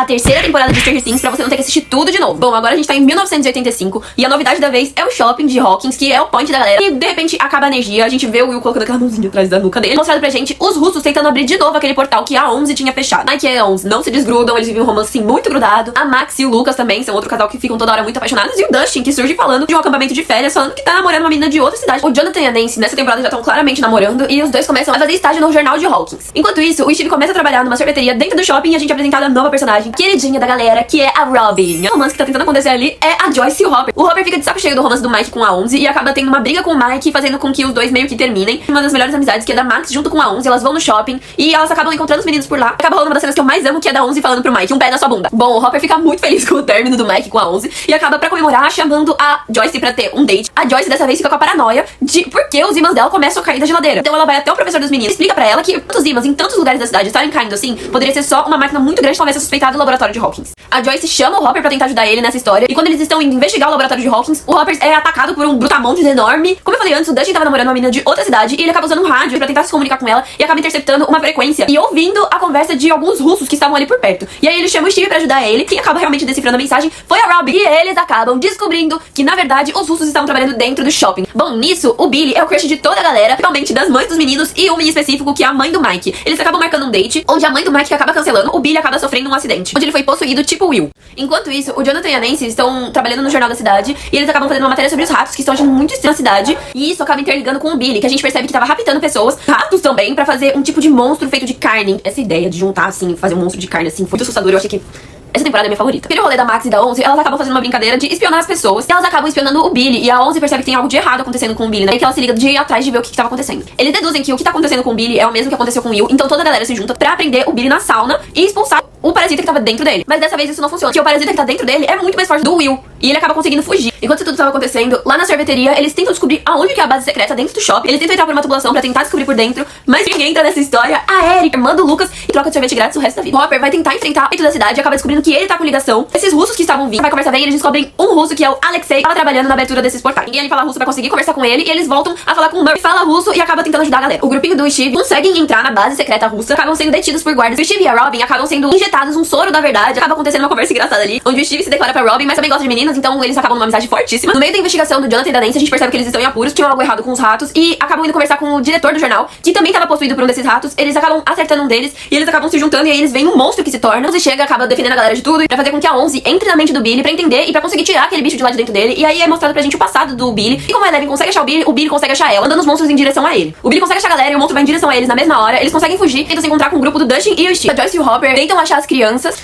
terceira temporada de Stranger Things pra você não ter que assistir tudo de novo. Bom, agora a gente tá em 1985 e a novidade da vez é o shopping de Hawkins, que é o point da galera. E de repente acaba a energia, a gente vê o Will colocando aquela mãozinha atrás da nuca dele. Mostrado pra gente os russos tentando abrir de novo aquele portal que a 11 tinha fechado. Mike e a 11 não se desgrudam, eles vivem um romance assim, muito grudado. A Max e o Lucas também são outro casal que ficam toda hora muito apaixonados. E o Dustin, que surge falando de um acampamento de férias, falando que tá namorando uma menina de outra cidade. O Jonathan e a Nancy nessa temporada já estão claramente namorando e os dois começam a fazer estágio no jornal de Hawkins. Enquanto isso, o Steve começa a trabalhar numa sorveteria dentro do shopping e a gente é apresentado a nova personagem, queridinha da galera, que é a Robin. O romance que tá tentando acontecer ali é a Joyce e o Hopper. O Hopper fica de saco cheio do romance do Mike com a 11 e acaba tendo uma briga com o Mike, fazendo com que os dois meio que terminem. Uma das melhores amizades, que é da Max junto com a 11, elas vão no shopping e elas acabam encontrando os meninos por lá. Acaba rolando uma das cenas que eu mais amo, que é da 11 falando pro Mike: um pé na sua bunda. Bom, o Hopper fica muito feliz com o término do Mike com a 11 e acaba pra comemorar chamando a Joyce pra ter um date. A Joyce dessa vez fica com a paranoia de por que os ímãs dela começam a cair da geladeira. Então ela vai até o professor dos meninos, explica pra ela que tantos ímãs em tantos lugares da cidade estarem caindo assim, poderia ser só uma máquina muito grande, talvez suspeitada do laboratório de Hawkins. A Joyce chama o Hopper pra tentar ajudar ele nessa história e quando eles estão indo investigar o laboratório de Hawkins, o Hopper é atacado por um brutamontes enorme. Como eu falei antes, o Dustin tava namorando uma menina de outra cidade e ele acaba usando um rádio pra tentar se comunicar com ela e acaba interceptando uma frequência e ouvindo a conversa de alguns russos que estavam ali por perto. E aí ele chama o Steve pra ajudar ele. Quem acaba realmente decifrando a mensagem foi a Robin. E eles acabam descobrindo que, na verdade, os russos estavam trabalhando dentro do shopping. Bom, nisso, o Billy é o crush de toda a galera, principalmente das mães dos meninos e uma em específico, que é a mãe do Mike. Eles acabam marcando um date, onde a mãe do Mike acaba cancelando, o Billy acaba sofrendo um acidente, onde ele foi possuído tipo Will. Enquanto isso, o Jonathan e a Nancy estão trabalhando no jornal da cidade e eles acabam fazendo uma matéria sobre os ratos que estão agindo muito estranho na cidade. E isso acaba interligando com o Billy, que a gente percebe que tava raptando pessoas, ratos também, pra fazer um tipo de monstro feito de carne. Essa ideia de juntar assim, fazer um monstro de carne assim, foi muito assustador. Eu achei que essa temporada é minha favorita. Aquele rolê da Max e da 11, elas acabam fazendo uma brincadeira de espionar as pessoas. E elas acabam espionando o Billy. E a 11 percebe que tem algo de errado acontecendo com o Billy, né? E que ela se liga de ir atrás de ver o que tava acontecendo. Eles deduzem que o que tá acontecendo com o Billy é o mesmo que aconteceu com o Will. Então toda a galera se junta pra prender o Billy na sauna e expulsar o parasita que tava dentro dele. Mas dessa vez isso não funciona, porque o parasita que tá dentro dele é muito mais forte do Will. E ele acaba conseguindo fugir. Enquanto isso tudo tava acontecendo, lá na sorveteria, eles tentam descobrir aonde que é a base secreta dentro do shopping. Eles tentam entrar por uma tubulação pra tentar descobrir por dentro. Mas quem entra nessa história? A Eric, irmã do Lucas, e troca de sorvete grátis o resto da vida. O Hopper vai tentar enfrentar dentro da cidade e acaba descobrindo que ele tá com ligação. Esses russos que estavam vindo, vai conversar bem, eles descobrem um russo que é o Alexei, que tava trabalhando na abertura desses portais. Ninguém ali fala russo pra conseguir conversar com ele, e eles voltam a falar com o Murphy, fala russo e acaba tentando ajudar a galera. O grupinho do Steve conseguem entrar na base secreta russa, acabam sendo detidos por guardas. O Steve e a Robin acabam sendo injetados um soro da verdade. Acaba acontecendo uma conversa engraçada ali, onde o Steve se declara pra Robin, mas também gosta de meninas, então eles acabam numa amizade fortíssima. No meio da investigação do Jonathan e da Nancy, a gente percebe que eles estão em apuros, tinham algo errado com os ratos, e acabam indo conversar com o diretor do jornal, que também tava possuído por um desses ratos. Eles acabam acertando um deles, e eles acabam se juntando, e aí eles veem um monstro que se torna. A 11 chega, acaba defendendo a galera de tudo, pra fazer com que a 11 entre na mente do Billy pra entender e pra conseguir tirar aquele bicho de lá de dentro dele. E aí é mostrado pra gente o passado do Billy, e como a Eleven consegue achar o Billy consegue achar ela, mandando os monstros em direção a ele. O Billy consegue achar a galera e o monstro vai em direção a eles na mesma hora. Eles conseguem fugir, tentam se encontrar com o grupo do Dustin e o Steve. A Joyce e o Hopper tentam achar as crianças.